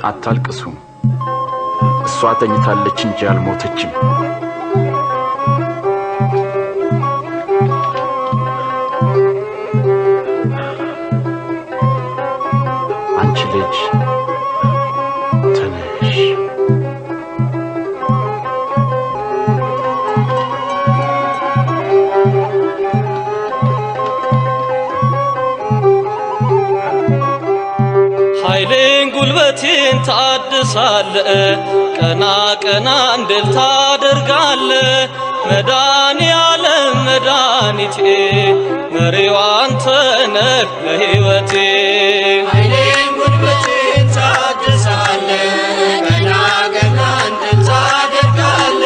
አታልቅሱ እሷ ተኝታለች እንጂ አልሞተችም አንቺ ልጅ ተነሽ ኃይሌን ጉልበቴን ታድሳለ ቀና ቀና እንድል ታደርጋለ መድኃኔዓለም መድኃኒቴ መሪው አንተ ነህ ለሕይወቴ ኃይሌን ጉልበቴን ታድሳለ ቀና ቀና እንድል ታደርጋለ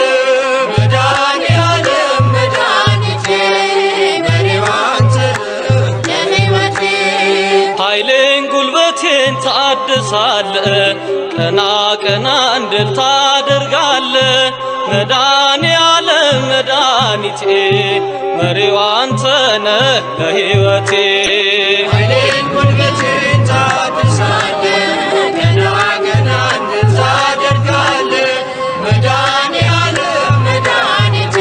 መድኃኔዓለም መድኃኒቴ መሪው አንተ ነህ ለሕይወቴ ኃይሌን ጉልበቴን ታድሳለ ቀና ቀና እንድል ታደርጋለ መድኃኔዓለም መድኃኒቴ መሪው አንተ ነህ ለሕይወቴ ኃይሌን ጉልበቴን ታድሳለ ቀና ቀና እንድል ታደርጋለ መድኃኔዓለም መድኃኒቴ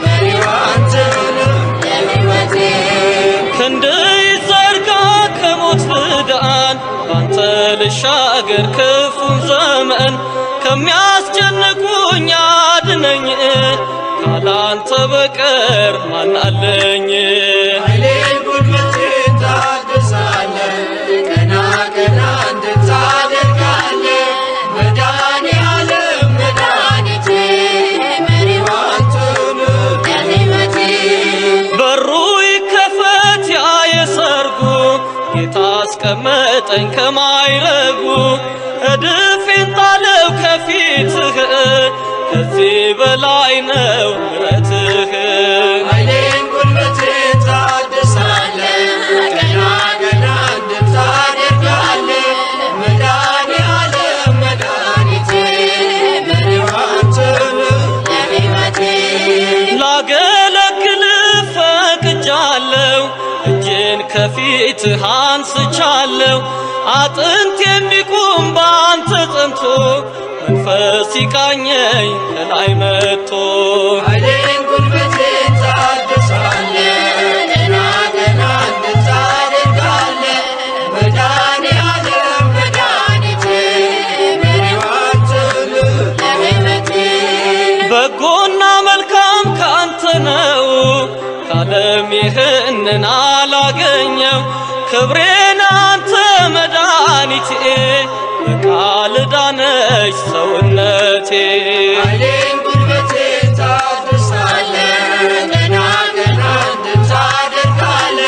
መሪው አንተ ነህ ለሕይወቴ ክንድህ ይዘርጋ ከሞት ልዳን ባንተ ልሻገር ክፉን ዘመን ከሚያስጨንቁኝ አድነኝ ካላንተ በቀር ማን አለኝ ኃይሌን ጉልበቴን ታድሳለ ቀና ቀና እንድል ታደርጋለ መድኃኔዓለም መድኃኒቴ መሪው አንተ ነህ ለሕይወቴ በሩ ይከፈት ያ የሰርጉ ጌታ አስቀመጠኝ ከማይረጉ እድፌን ጣለው ከፊትህ ከዚህ በላይ ነው ምሕረትህ ኃይሌን ጉልበቴን ታድሳለ ቀና ቀና እንድል ታደርጋለ መድኃኔዓለም መድኃኒቴ መሪው አንተ ነህ ለሕይወቴ ላገለግልህ ፈቅጃለሁ እጄን ከፊትህ አንስቻለሁ አጥንት የሚቁም ባንተ ጸንቶ መንፈስ ይቃኘኝ ከላይ መጥቶ ኃይሌን ጉልበቴን ታድሳለ ቀና ቀና እንድል ታደርጋለ መድኃኔዓለም መድኃኒቴ መሪው አንተ ነህ ለሕይወቴ በጎና መልካም ካንተ ነው ከዓለም ይህንን አላገኘው ክብሬን አንተ መድኃኒቴ በቃል ዳነች ሰውነቴ ኃይሌን ጉልበቴን ታድሳለ ቀና ቀና እንድል ታደርጋለ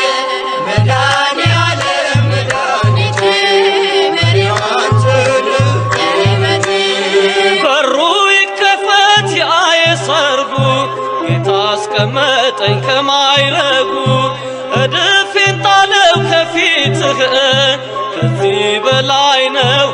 መድኃኔዓለም መድኃኒቴ መሪው አንተ ነህ ለሕይወቴ በሩ ይከፈት ያ የሰርጉ ጌታ አስቀመጠኝ ከማይረጉ እድፌን ጣለው ከፊትህ ከዚህ በላይ ነው